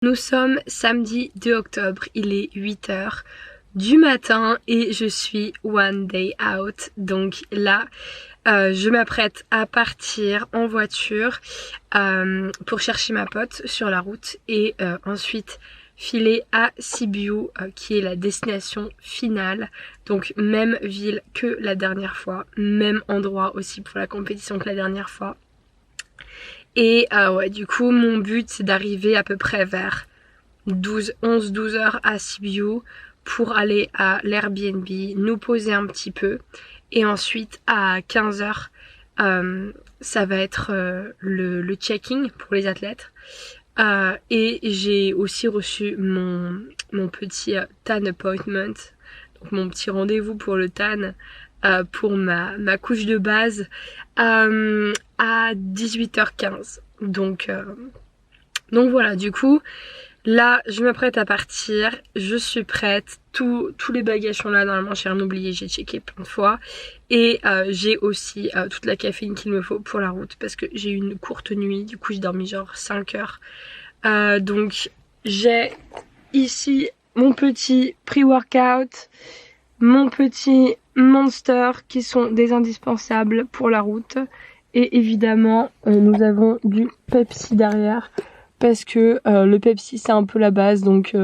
Nous sommes samedi 2 octobre, il est 8h du matin et je suis one day out. Donc là, je m'apprête à partir en voiture pour chercher ma pote sur la route et ensuite filer à Sibiu qui est la destination finale. Donc même ville que la dernière fois, même endroit aussi pour la compétition que la dernière fois. Et ouais, du coup mon but c'est d'arriver à peu près vers 11-12 heures à Sibiu pour aller à l'Airbnb, nous poser un petit peu et ensuite à 15 heures ça va être le check-in pour les athlètes et j'ai aussi reçu mon petit tan appointment, donc mon petit rendez-vous pour le tan pour ma couche de base à 18h15. Donc voilà, du coup là je m'apprête à partir, je suis prête, tous les bagages sont là, normalement j'ai rien oublié, j'ai checké plein de fois et j'ai aussi toute la caféine qu'il me faut pour la route parce que j'ai eu une courte nuit, du coup j'ai dormi genre 5 heures. Donc j'ai ici mon petit pré-workout, mon petit Monster qui sont des indispensables pour la route et évidemment nous avons du Pepsi derrière parce que le Pepsi c'est un peu la base, donc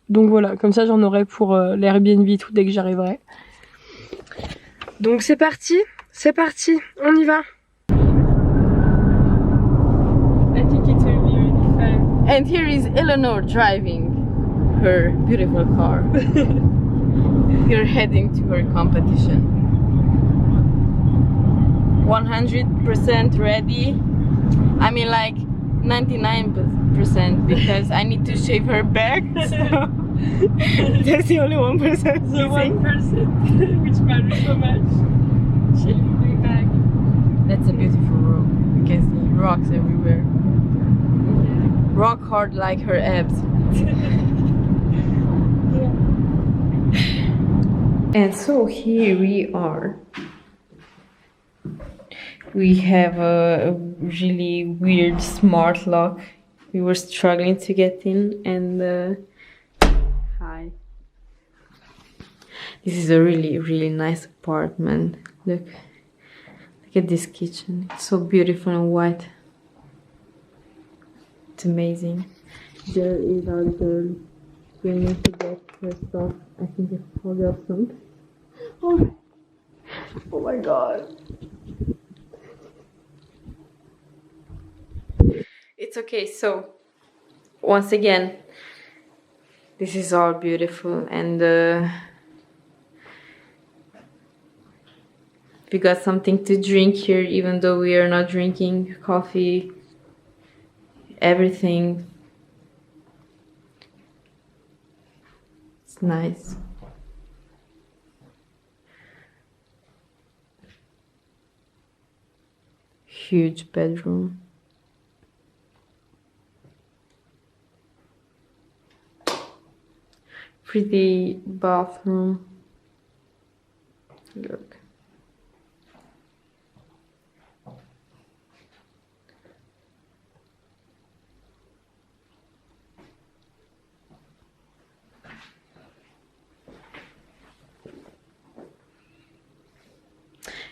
voilà, comme ça j'en aurai pour l'Airbnb et tout dès que j'arriverai. Donc c'est parti, on y va. I think it will be really fun. And here is Eleanor driving her beautiful car. We're heading to her competition. 100% ready. I mean like 99% because I need to shave her back. So that's the only 1%. The 1% which matters so much. Shaving my back. That's a beautiful road. You can see rocks everywhere. Yeah. Rock hard like her abs. And so here we are. We have a really weird smart lock. We were struggling to get in and hi. This is a really nice apartment. Look at this kitchen. It's so beautiful and white. It's amazing. There is our girl. We need to get her stuff. I think it's called up something. Oh my god. It's okay, so once again, this is all beautiful and we got something to drink here even though we are not drinking coffee, everything. It's nice. Huge bedroom. Pretty bathroom. Look.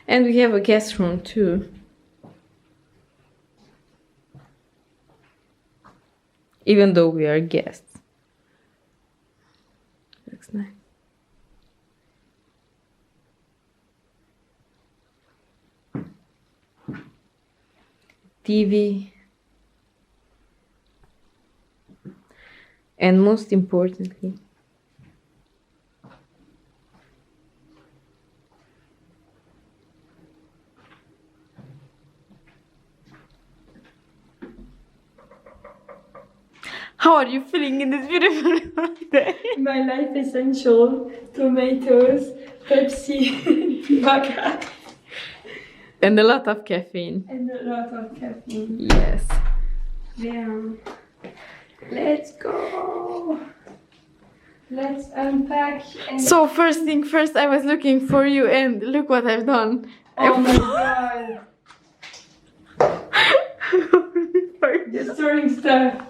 And we have a guest room too. Even though we are guests. Looks nice. TV. And most importantly, how are you feeling in this beautiful day? My life essential, tomatoes, Pepsi, vodka. And a lot of caffeine. And a lot of caffeine. Yes. Damn. Let's go. Let's unpack. And So first thing first, I was looking for you and look what I've done. oh my god. Destroying stuff.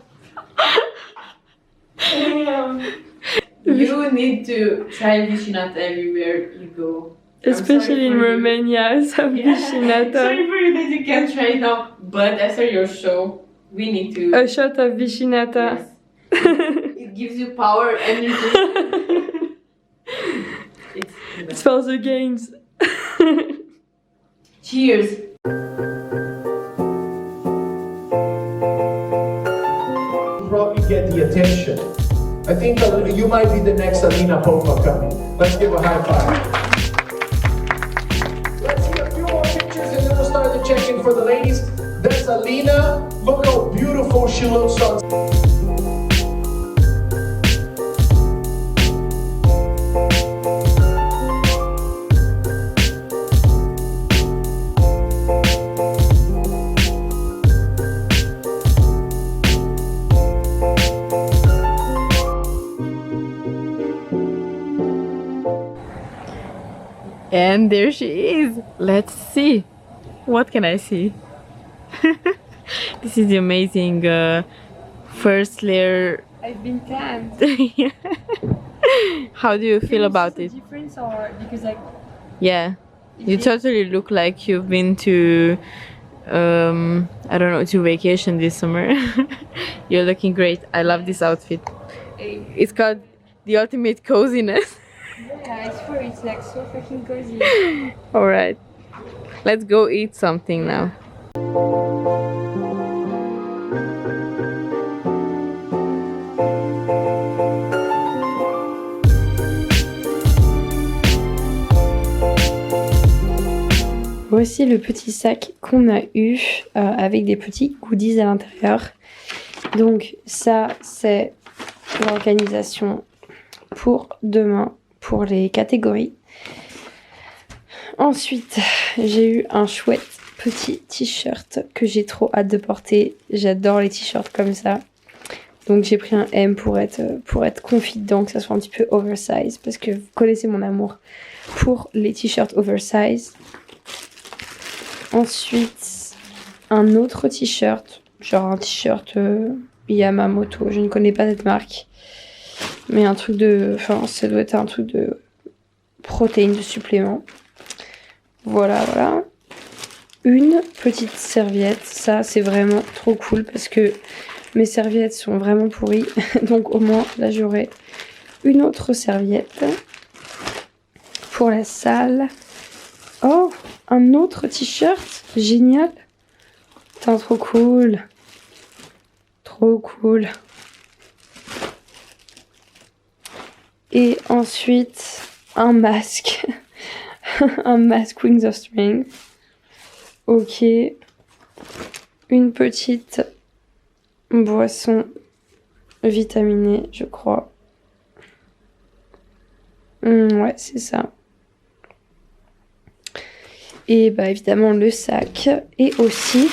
need to try Vichinata everywhere you go. Especially in Romania, some Vichinata. Sorry for you that you can't try it now, but after your show, we need to. A shot of Vichinata. Yes. It gives you power, energy. It's for the games. Cheers. Probably get the attention. I think you might be the next Alina Popa coming. Let's give a high five. Let's see a few more pictures and then we'll start the check-in for the ladies. That's Alina. Look how beautiful she looks on. And there she is. Let's see. What can I see? This is the amazing first layer. I've been tanned. Yeah. How do you feel about it? Difference or because like Yeah, you totally look like you've been to I don't know, to vacation this summer. You're looking great. I love this outfit. It's called the ultimate coziness. Yeah, it's like so freaking cozy. All right, let's go eat something now. Voici le petit sac qu'on a eu avec des petits goodies à l'intérieur. Donc ça c'est l'organisation pour demain pour les catégories. Ensuite j'ai eu un chouette petit t-shirt que j'ai trop hâte de porter. J'adore les t-shirts comme ça. Donc j'ai pris un M pour être confident, que ça soit un petit peu oversize parce que vous connaissez mon amour pour les t-shirts oversize. Ensuite, un autre t-shirt, genre un t-shirt Yamamoto, je ne connais pas cette marque, mais un truc de, enfin ça doit être un truc de protéines, de suppléments. Voilà, voilà. Une petite serviette, ça c'est vraiment trop cool parce que mes serviettes sont vraiment pourries, donc au moins là j'aurai une autre serviette pour la salle. Oh, un autre t-shirt, génial. Putain, trop cool. Trop cool. Et ensuite, un masque. Un masque Wings of Strength. Ok. Une petite boisson vitaminée, je crois. Ouais, c'est ça. Et bah évidemment le sac et aussi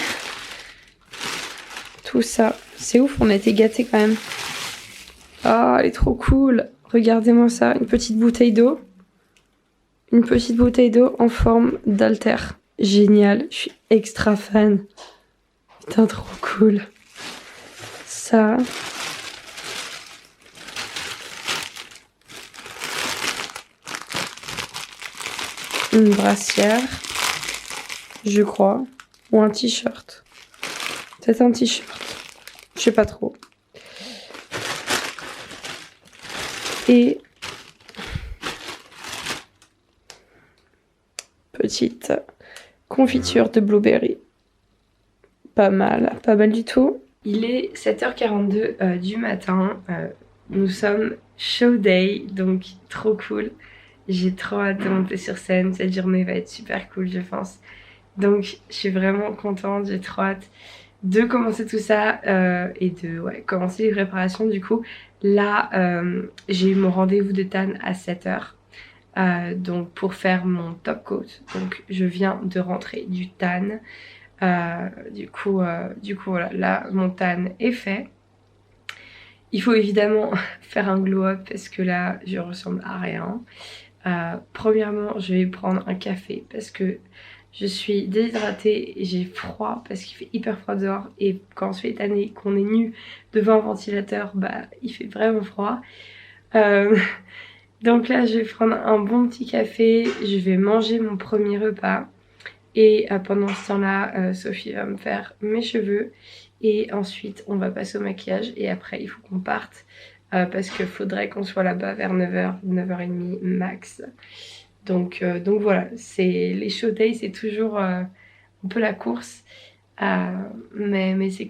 tout ça. C'est ouf, on a été gâtés quand même. Ah, elle est trop cool. Regardez-moi ça, une petite bouteille d'eau. Une petite bouteille d'eau en forme d'halter. Génial, je suis extra fan. Putain, trop cool. Ça. Une brassière. Je crois. Ou un t-shirt. Peut-être un t-shirt. Je sais pas trop. Et petite confiture de blueberry. Pas mal du tout. Il est 7h42 du matin. Nous sommes show day, donc trop cool. J'ai trop hâte de monter sur scène. Cette journée va être super cool, je pense. Donc, je suis vraiment contente. J'ai trop hâte de commencer tout ça et de commencer les préparations. Du coup, là, j'ai eu mon rendez-vous de tan à 7h. Donc, pour faire mon top coat. Donc, je viens de rentrer du tan. Du coup, voilà. Là, mon tan est fait. Il faut évidemment faire un glow-up parce que là, je ressemble à rien. Premièrement, je vais prendre un café parce que je suis déshydratée, j'ai froid parce qu'il fait hyper froid dehors et quand on se fait tanner, qu'on est nu devant un ventilateur, bah il fait vraiment froid. Donc là je vais prendre un bon petit café, je vais manger mon premier repas. Et pendant ce temps-là, Sophie va me faire mes cheveux. Et ensuite on va passer au maquillage. Et après il faut qu'on parte. Parce qu'il faudrait qu'on soit là-bas vers 9h, 9h30 max. Donc voilà, les show days, c'est toujours un peu la course. Mais c'est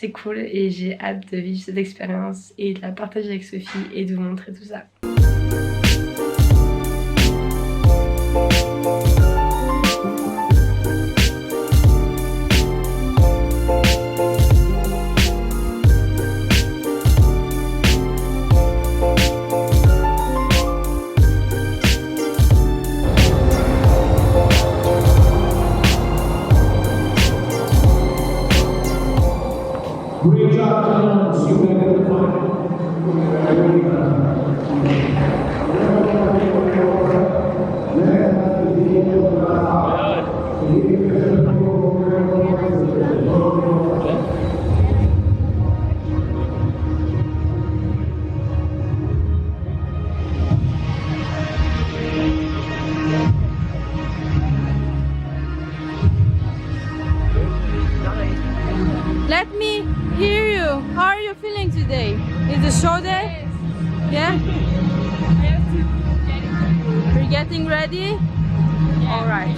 cool et j'ai hâte de vivre cette expérience et de la partager avec Sophie et de vous montrer tout ça. Great job, gentlemen. See you back at the final. Let me hear you. How are you feeling today? Is the show day? Yeah? You're getting ready? Alright.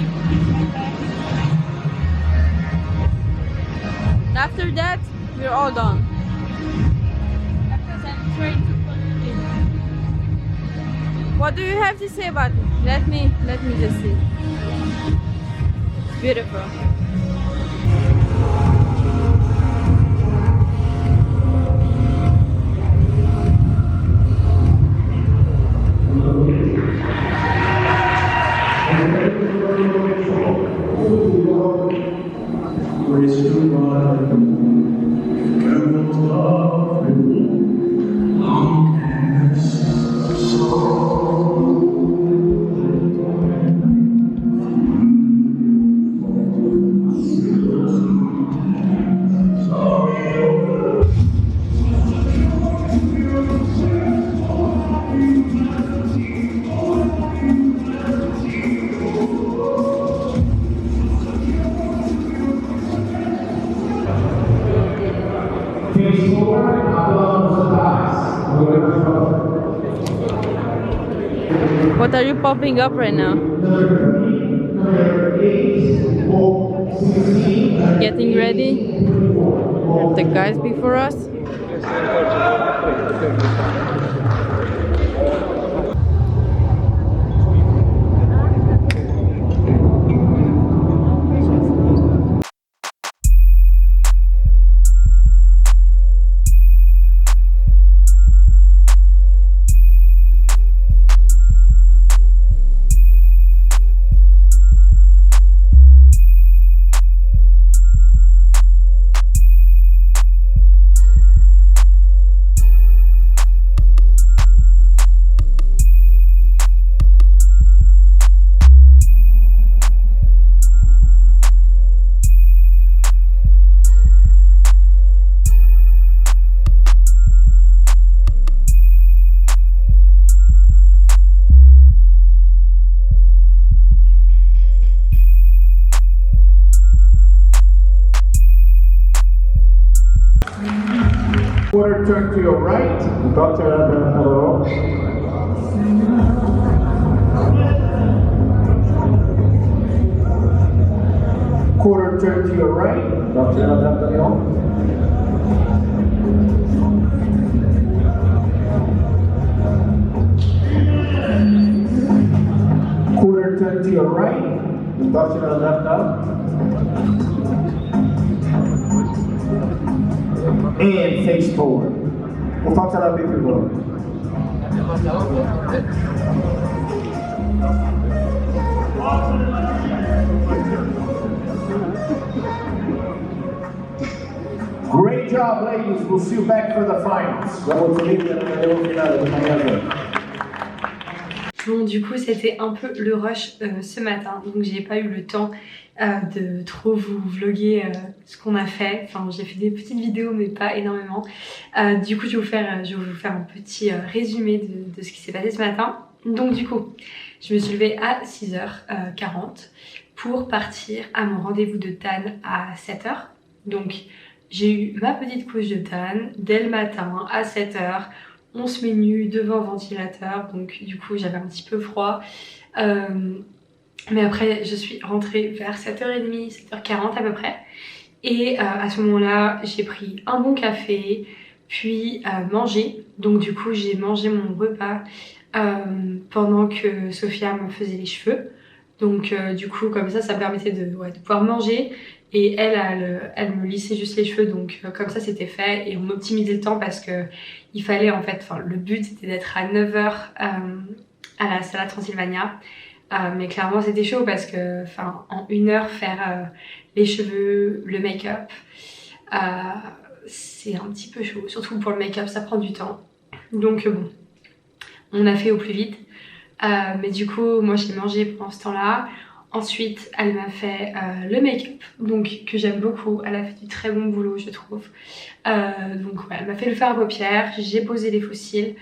After that, we're all done. What do you have to say about it? Let me just see. It's beautiful. What are you popping up right now? Getting ready? The guys before us? Quarter turn to your right. Quarter turn to your right. Quarter turn to your right. And face forward. We'll talk to that big people. Great job, ladies. We'll see you back for the finals. Bon, du coup, c'était un peu le rush ce matin, donc j'ai pas eu le temps de trop vous vloguer ce qu'on a fait. Enfin, j'ai fait des petites vidéos, mais pas énormément. Du coup, je vais vous faire un petit résumé de ce qui s'est passé ce matin. Donc, du coup, je me suis levée à 6h40 pour partir à mon rendez-vous de TAN à 7h. Donc, j'ai eu ma petite couche de TAN dès le matin à 7h. On se met nu devant le ventilateur, donc du coup j'avais un petit peu froid. Mais après je suis rentrée vers 7h30, 7h40 à peu près. Et à ce moment-là j'ai pris un bon café, puis mangé. Donc du coup j'ai mangé mon repas pendant que Sophia me faisait les cheveux. Donc du coup comme ça me permettait de pouvoir manger. Et elle me lissait juste les cheveux, donc comme ça c'était fait. Et on optimisait le temps parce que il fallait en fait, le but c'était d'être à 9h à la Sala Transylvania. Mais clairement c'était chaud parce que en 1 heure faire les cheveux, le make-up, c'est un petit peu chaud. Surtout pour le make-up, ça prend du temps. Donc bon, on a fait au plus vite. Mais du coup, moi j'ai mangé pendant ce temps-là. Ensuite, elle m'a fait le make-up, donc que j'aime beaucoup. Elle a fait du très bon boulot, je trouve. Donc ouais, elle m'a fait le fard à paupières. J'ai posé les faux cils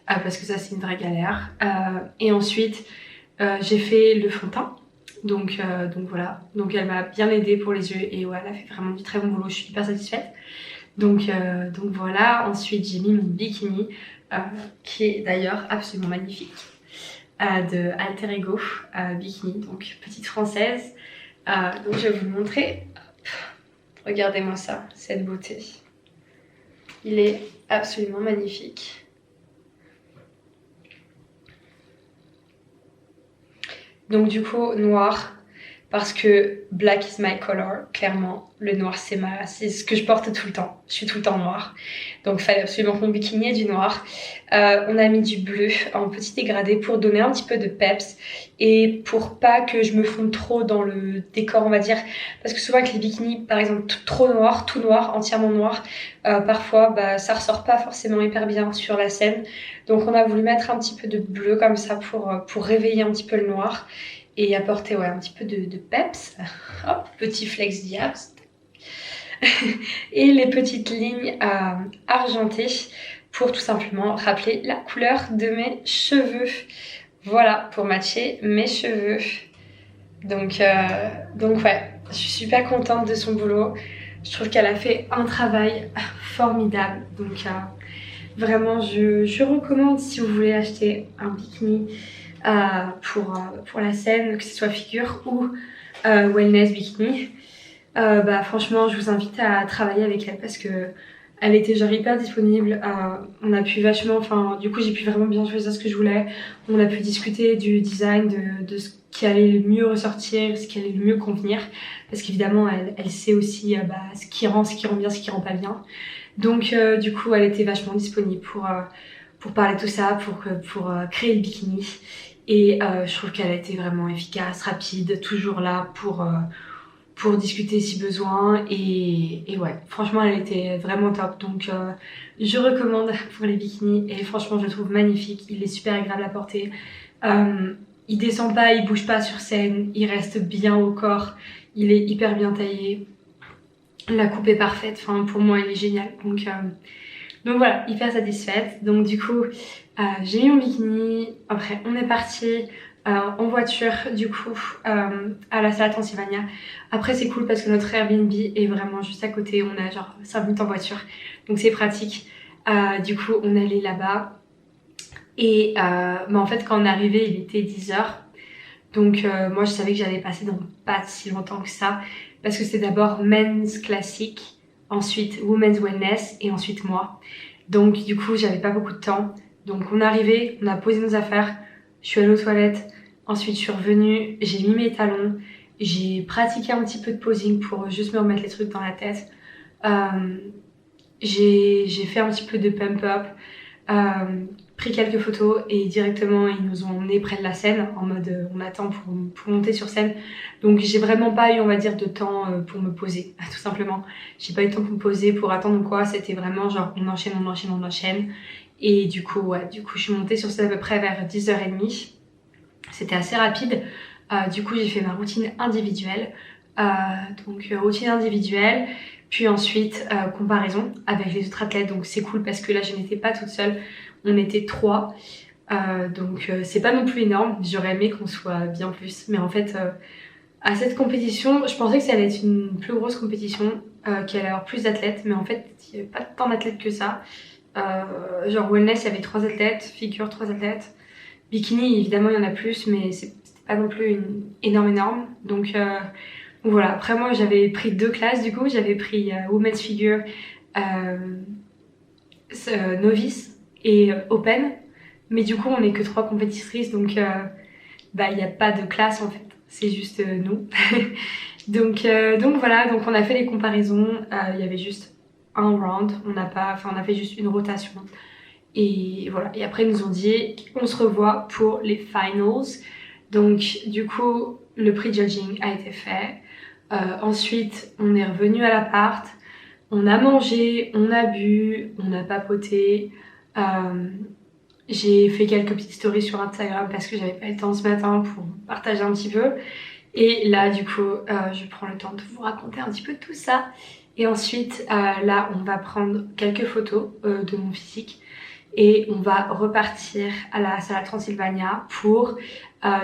parce que ça c'est une vraie galère. Et ensuite, j'ai fait le fond de teint. Donc voilà. Donc elle m'a bien aidée pour les yeux et ouais, elle a fait vraiment du très bon boulot. Je suis hyper satisfaite. Donc voilà. Ensuite, j'ai mis mon bikini qui est d'ailleurs absolument magnifique. De Alter Ego Bikini, donc petite française. Donc je vais vous le montrer. Regardez-moi ça, cette beauté. Il est absolument magnifique. Donc du coup noir parce que black is my color, clairement. Le noir c'est ce que je porte tout le temps. Je suis tout le temps noir. Donc il fallait absolument que mon bikini ait du noir. On a mis du bleu en petit dégradé pour donner un petit peu de peps. Et pour pas que je me fonde trop dans le décor on va dire. Parce que souvent avec les bikinis par exemple trop noir, tout noir, entièrement noir. Parfois ça ressort pas forcément hyper bien sur la scène. Donc on a voulu mettre un petit peu de bleu comme ça pour réveiller un petit peu le noir. Et apporter un petit peu de peps. Hop, petit flex diabs. Et les petites lignes argentées pour tout simplement rappeler la couleur de mes cheveux. Voilà, pour matcher mes cheveux. Donc ouais, je suis super contente de son boulot. Je trouve qu'elle a fait un travail formidable. Donc vraiment, je recommande si vous voulez acheter un bikini pour la scène, que ce soit figure ou wellness bikini. Franchement je vous invite à travailler avec elle parce que elle était genre hyper disponible. On a pu vachement, du coup j'ai pu vraiment bien choisir ce que je voulais. On a pu discuter du design, de ce qui allait le mieux ressortir, ce qui allait le mieux convenir, parce qu'évidemment elle sait aussi ce qui rend bien, ce qui rend pas bien. Donc du coup elle était vachement disponible pour parler de tout ça, pour créer le bikini. Et je trouve qu'elle a été vraiment efficace, rapide, toujours là pour discuter si besoin. Et ouais, franchement elle était vraiment top. Donc je recommande pour les bikinis et franchement je le trouve magnifique. Il est super agréable à porter. Il descend pas, il bouge pas sur scène, il reste bien au corps. Il est hyper bien taillé. La coupe est parfaite, pour moi il est génial. Donc voilà, hyper satisfaite. Donc du coup, j'ai mis mon bikini. Après, on est parti en voiture, du coup, à la Sala Transylvania. Après, c'est cool parce que notre Airbnb est vraiment juste à côté. On a genre 5 minutes en voiture. Donc c'est pratique. Du coup, on allait là-bas. Et en fait, quand on est arrivé, il était 10h. Donc moi, je savais que j'allais passer dans pas si longtemps que ça. Parce que c'est d'abord Men's Classic, ensuite Women's Wellness et ensuite moi. Donc du coup j'avais pas beaucoup de temps. Donc on est arrivé, on a posé nos affaires, je suis allée aux toilettes, ensuite je suis revenue, j'ai mis mes talons, j'ai pratiqué un petit peu de posing pour juste me remettre les trucs dans la tête. J'ai fait un petit peu de pump up, pris quelques photos et directement ils nous ont emmenés près de la scène en mode on attend pour monter sur scène. Donc j'ai vraiment pas eu on va dire de temps pour me poser tout simplement. J'ai pas eu de temps pour me poser, pour attendre ou quoi, c'était vraiment genre on enchaîne. Et du coup je suis montée sur scène à peu près vers 10h30. C'était assez rapide. Du coup j'ai fait ma routine individuelle. Donc routine individuelle, puis ensuite comparaison avec les autres athlètes. Donc c'est cool parce que là je n'étais pas toute seule, on était 3. Donc c'est pas non plus énorme, j'aurais aimé qu'on soit bien plus. Mais en fait à cette compétition, je pensais que ça allait être une plus grosse compétition, qu'il allait y avoir plus d'athlètes. Mais en fait il n'y avait pas tant d'athlètes que ça. Genre wellness il y avait 3 athlètes, figure 3 athlètes. Bikini évidemment il y en a plus mais c'était pas non plus une énorme. Donc voilà, après moi j'avais pris 2 classes du coup, j'avais pris Women's Figure Novice et Open. Mais du coup on n'est que 3 compétitrices donc bah il n'y a pas de classe en fait, c'est juste nous. donc voilà, donc on a fait les comparaisons, il y avait juste un round, on a fait juste une rotation. Et voilà, et après ils nous ont dit on se revoit pour les finals. Donc du coup le pre-judging a été fait. Ensuite on est revenu à l'appart, on a mangé, on a bu, on a papoté. J'ai fait quelques petites stories sur Instagram parce que j'avais pas le temps ce matin pour partager un petit peu. Et là du coup je prends le temps de vous raconter un petit peu tout ça. Et ensuite là on va prendre quelques photos de mon physique. Et on va repartir à la Sala Transylvania pour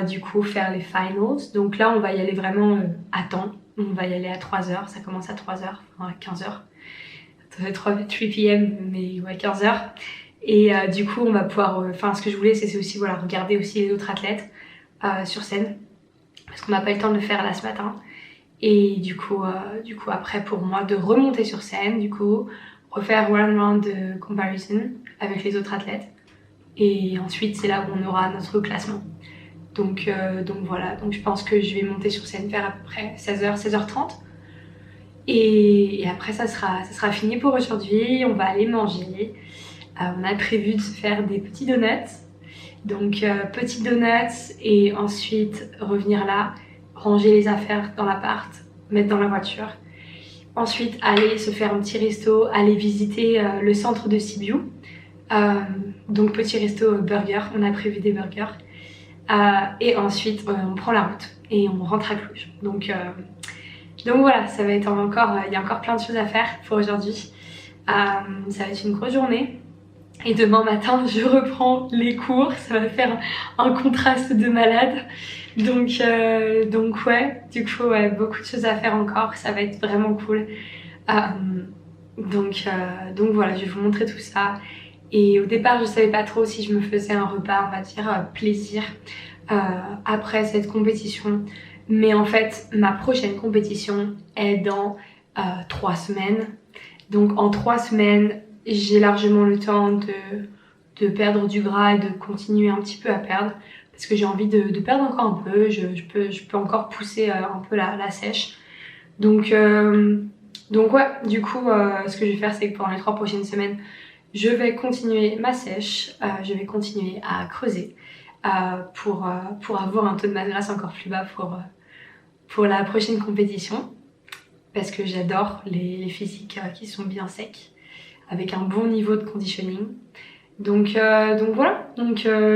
du coup faire les finals. Donc là on va y aller vraiment à temps. On va y aller à 3h, ça commence à 3h, enfin à 15h. 3 p.m. mais ouais 15h. Et du coup on va pouvoir, enfin ce que je voulais c'est aussi voilà, regarder aussi les autres athlètes sur scène. Parce qu'on n'a pas eu le temps de le faire là ce matin. Et du coup après pour moi de remonter sur scène, du coup refaire one round de comparison avec les autres athlètes. Et ensuite c'est là où on aura notre classement. Donc voilà, donc je pense que je vais monter sur scène vers à peu près 16h, 16h30. Et après ça sera fini pour aujourd'hui, on va aller manger. On a prévu de se faire des petits donuts. Donc petits donuts et ensuite revenir là, ranger les affaires dans l'appart, mettre dans la voiture. Ensuite aller se faire un petit resto, aller visiter le centre de Sibiu. Donc petit resto burger, on a prévu des burgers. Et ensuite on prend la route et on rentre à Cluj. Donc voilà, ça va être il y a encore plein de choses à faire pour aujourd'hui. Ça va être une grosse journée. Et demain matin je reprends les cours, ça va faire un contraste de malade. Donc ouais, du coup ouais, beaucoup de choses à faire encore, ça va être vraiment cool. Donc voilà, je vais vous montrer tout ça. Et au départ je savais pas trop si je me faisais un repas, on va dire plaisir après cette compétition. Mais en fait ma prochaine compétition est dans 3 semaines. Donc en 3 semaines j'ai largement le temps de perdre du gras et de continuer un petit peu à perdre. Parce que j'ai envie de perdre encore un peu, je peux encore pousser un peu la sèche. Donc ouais, du coup ce que je vais faire c'est que pendant les 3 prochaines semaines je vais continuer ma sèche, je vais continuer à creuser pour avoir un taux de masse grasse encore plus bas pour la prochaine compétition. Parce que j'adore les physiques qui sont bien secs, avec un bon niveau de conditioning. Donc voilà,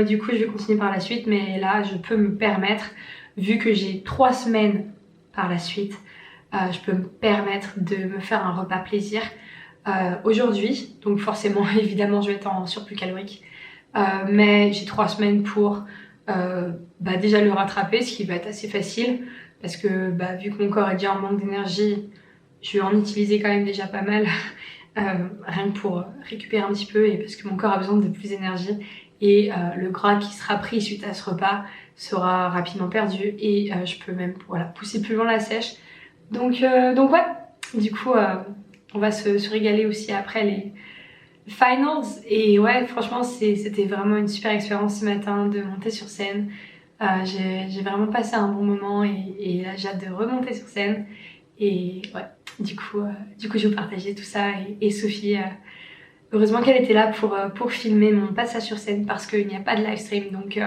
du coup je vais continuer par la suite, mais là je peux me permettre, vu que j'ai 3 semaines par la suite, je peux me permettre de me faire un repas plaisir aujourd'hui. Donc forcément évidemment je vais être en surplus calorique, mais j'ai 3 semaines pour déjà le rattraper, ce qui va être assez facile, parce que vu que mon corps est déjà en manque d'énergie, je vais en utiliser quand même déjà pas mal. Rien que pour récupérer un petit peu et parce que mon corps a besoin de plus d'énergie et le gras qui sera pris suite à ce repas sera rapidement perdu et je peux même pousser plus loin la sèche. Donc ouais, du coup on va se régaler aussi après les finals. Et ouais, franchement c'était vraiment une super expérience ce matin de monter sur scène. J'ai vraiment passé un bon moment et là j'ai hâte de remonter sur scène. Et ouais, du coup je vais vous partager tout ça. Et Sophie, heureusement qu'elle était là pour filmer mon passage sur scène, parce qu'il n'y a pas de live stream. Donc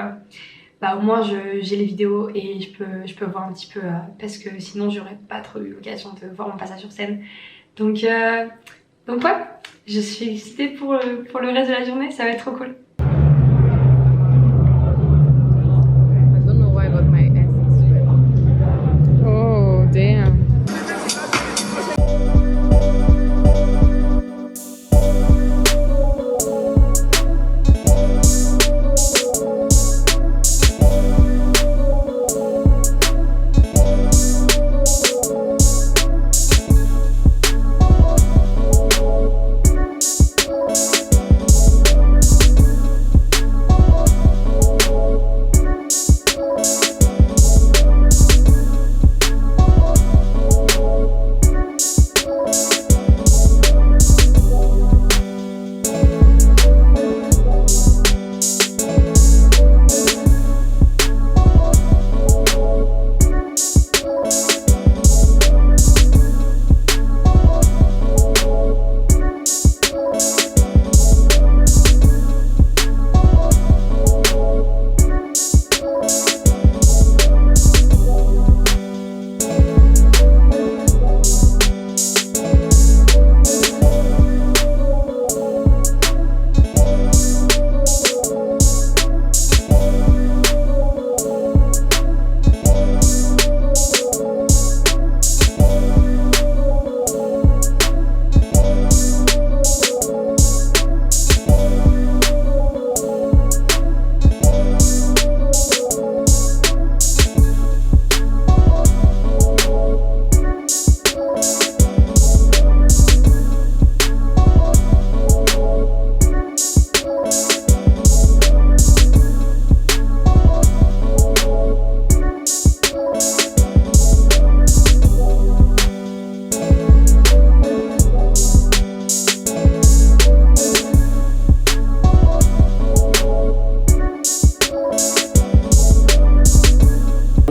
au moins j'ai les vidéos et je peux voir un petit peu, parce que sinon j'aurais pas trop eu l'occasion de voir mon passage sur scène. Donc ouais, je suis excitée pour le reste de la journée, ça va être trop cool. Damn.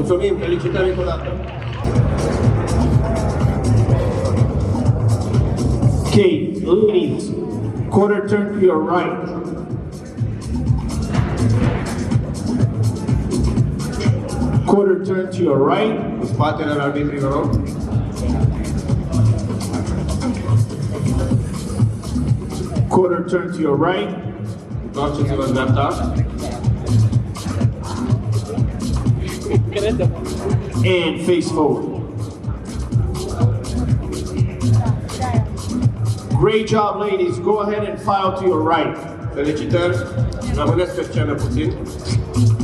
Mulțumim, felicitări încă o dată. Okay, ladies, quarter turn to your right. Quarter turn to your right. Cu spatele la arbitrii, vă rog. Quarter turn to your right. Întoarceți-vă în dreapta. And face forward. Great job, ladies. Go ahead and file to your right. Felicitări. Rămâneți pe scenă puțin.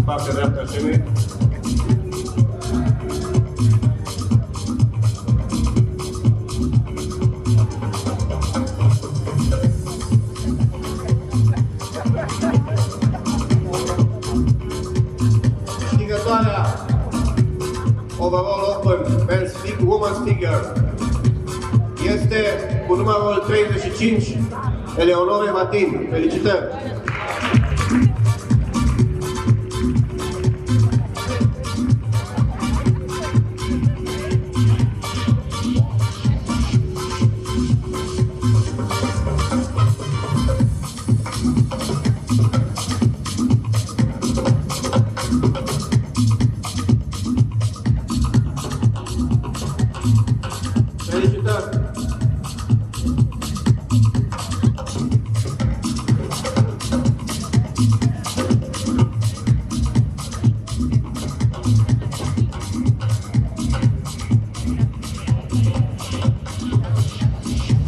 Partea dreaptă scenei. Câștigătoarea Overall Open Women's Figure este cu numărul 35, Eleonore Matin. Felicitări!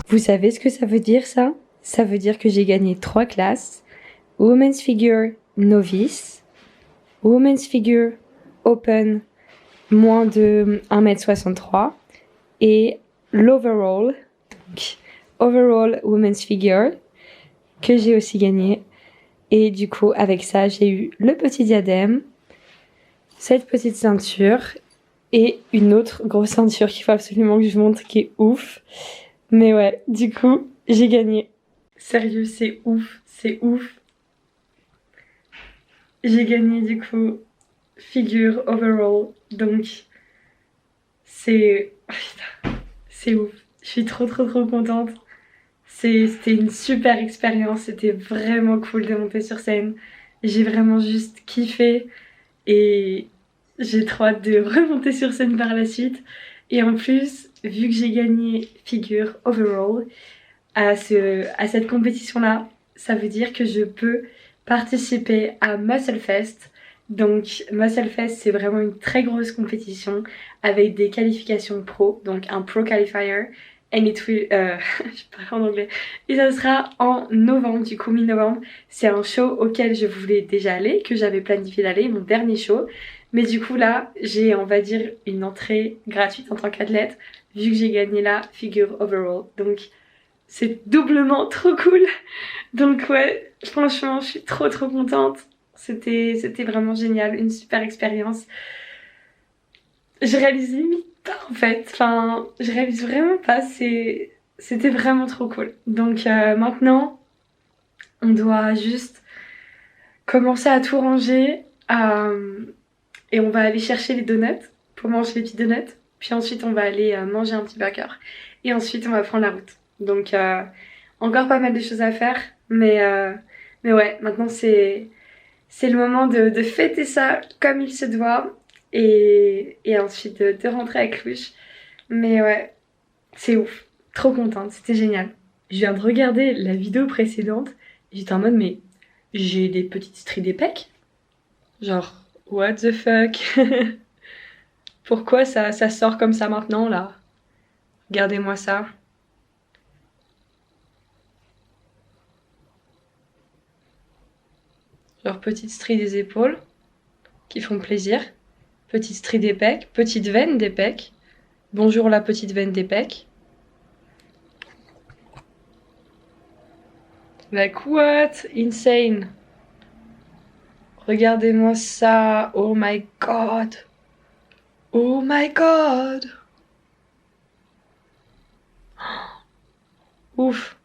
Vous savez ce que ça veut dire, ça? Ça veut dire que j'ai gagné 3 classes. Women's Figure Novice, Women's Figure Open moins de 1m63 et l'Overall, donc Overall Women's Figure, que j'ai aussi gagné. Et du coup, avec ça, j'ai eu le petit diadème, cette petite ceinture et une autre grosse ceinture qu'il faut absolument que je montre, qui est ouf. Mais ouais, du coup, j'ai gagné. Sérieux, c'est ouf, c'est ouf. J'ai gagné du coup figure overall, donc c'est ouf. Je suis trop contente. C'était une super expérience, c'était vraiment cool de monter sur scène. J'ai vraiment juste kiffé et j'ai trop hâte de remonter sur scène par la suite. Et en plus, vu que j'ai gagné figure overall à cette compétition-là, ça veut dire que je peux participer à Muscle Fest, Donc Muscle Fest c'est vraiment une très grosse compétition avec des qualifications pro, donc un pro qualifier. And it will, je parle en anglais. Et ça sera en novembre, du coup mi-novembre. C'est un show auquel je voulais déjà aller, que j'avais planifié d'aller, mon dernier show. Mais du coup là, j'ai on va dire une entrée gratuite en tant qu'athlète, vu que j'ai gagné la figure overall. Donc c'est doublement trop cool. Donc ouais, franchement je suis trop contente. C'était vraiment génial, une super expérience. Je réalise limite pas en fait, enfin je réalise vraiment pas, c'était vraiment trop cool. Donc maintenant on doit juste commencer à tout ranger et on va aller chercher les donuts pour manger les petits donuts, puis ensuite on va aller manger un petit burger et ensuite on va prendre la route. Donc encore pas mal de choses à faire, mais ouais, maintenant c'est le moment de fêter ça comme il se doit et ensuite de rentrer à Cluj. Mais ouais, c'est ouf. Trop contente, c'était génial. Je viens de regarder la vidéo précédente et j'étais en mode mais j'ai des petites stries des pecs. Genre, what the fuck. Pourquoi ça sort comme ça maintenant là? Regardez-moi ça. Genre petite strie des épaules qui font plaisir. Petite strie des pecs, petite veine des pecs. Bonjour la petite veine des pecs. Like what? Insane. Regardez-moi ça. Oh my god. Oh my god. Ouf.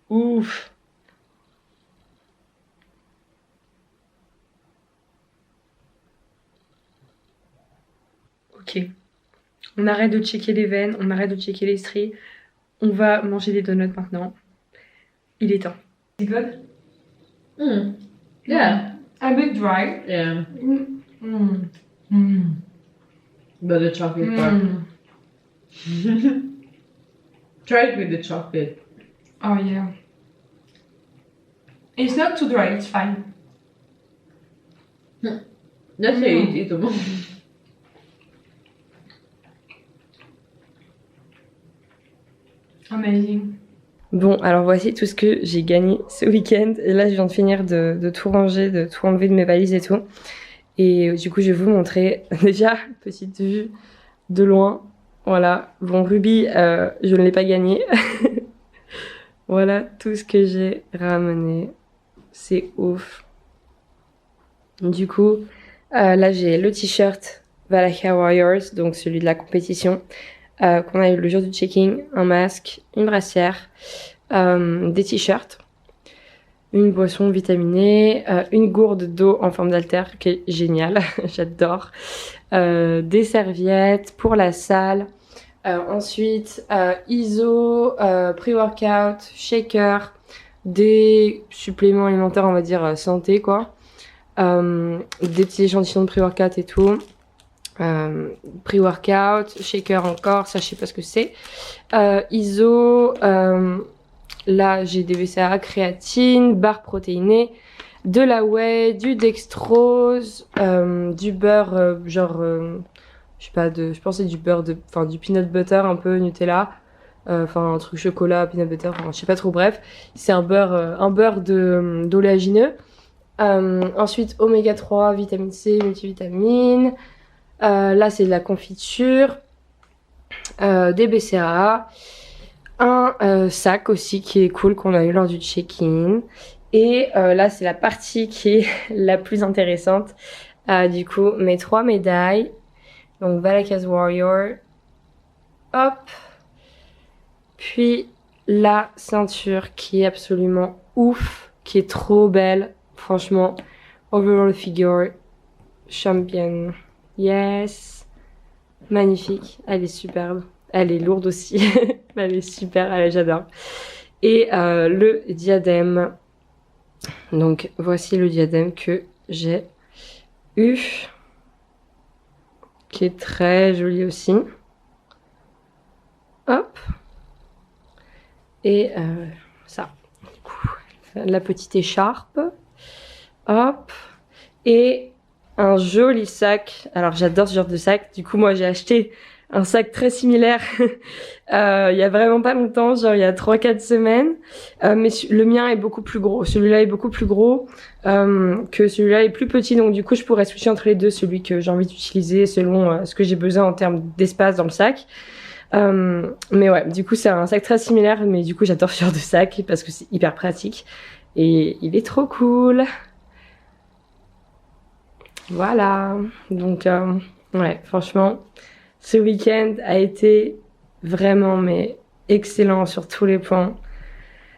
Ouf. Ok. On arrête de checker les veines, on arrête de checker les stries. On va manger des donuts maintenant. Il est temps. C'est good? Yeah. A bit dry. Yeah. But the chocolate part. Try it with the chocolate. Oh yeah. It's not too dry, it's fine. That's eatable. Amazing. Bon, alors voici tout ce que j'ai gagné ce week-end. Et là, je viens de finir de tout ranger, de tout enlever de mes valises et tout. Et du coup, je vais vous montrer déjà, petite vue de loin. Voilà. Bon, Ruby, je ne l'ai pas gagné. Voilà tout ce que j'ai ramené. C'est ouf. Du coup, là, j'ai le t-shirt Valhalla Warriors, donc celui de la compétition. Qu'on a eu le jour du checking, un masque, une brassière, des t-shirts, une boisson vitaminée, une gourde d'eau en forme d'haltère qui est géniale, j'adore, des serviettes pour la salle, ensuite ISO, pré-workout, shaker, des suppléments alimentaires on va dire santé quoi, des petits échantillons de pré-workout et tout. Pre-workout, shaker encore, ça je sais pas ce que c'est. ISO, là j'ai des BCAA, créatine, barre protéinée, de la whey, du dextrose, du beurre, genre, je sais pas, je pense que c'est du beurre, enfin du peanut butter un peu Nutella, enfin un truc chocolat, peanut butter, enfin je sais pas trop, bref. C'est un beurre d'oléagineux. Ensuite oméga 3, vitamine C, multivitamine. Là c'est de la confiture, des BCAA, un sac aussi qui est cool qu'on a eu lors du check-in. Et là c'est la partie qui est la plus intéressante. Du coup mes 3 médailles, donc Valhalla Warrior, hop, puis la ceinture qui est absolument ouf, qui est trop belle, franchement, overall figure, championne. Yes, magnifique, elle est superbe, elle est lourde aussi, elle est super, j'adore. Et le diadème, donc voici le diadème que j'ai eu, qui est très joli aussi. Hop, Et ça, du coup, la petite écharpe. Hop. Et un joli sac. Alors j'adore ce genre de sac. Du coup moi j'ai acheté un sac très similaire il y a vraiment pas longtemps, genre il y a 3-4 semaines. Mais le mien est beaucoup plus gros. Celui-là est beaucoup plus gros que celui-là est plus petit. Donc du coup je pourrais switcher entre les deux, celui que j'ai envie d'utiliser selon ce que j'ai besoin en termes d'espace dans le sac. Mais ouais, du coup c'est un sac très similaire, mais du coup j'adore ce genre de sac parce que c'est hyper pratique. Et il est trop cool. Voilà, donc ouais, franchement, ce week-end a été vraiment mais excellent sur tous les points.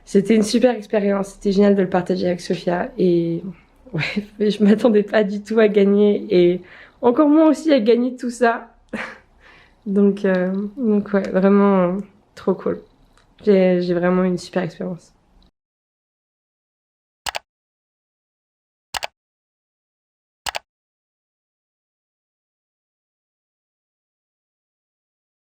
C'était une super expérience, c'était génial de le partager avec Sophia et ouais, je m'attendais pas du tout à gagner et encore moins aussi à gagner tout ça. Donc ouais, vraiment trop cool. J'ai vraiment eu une super expérience.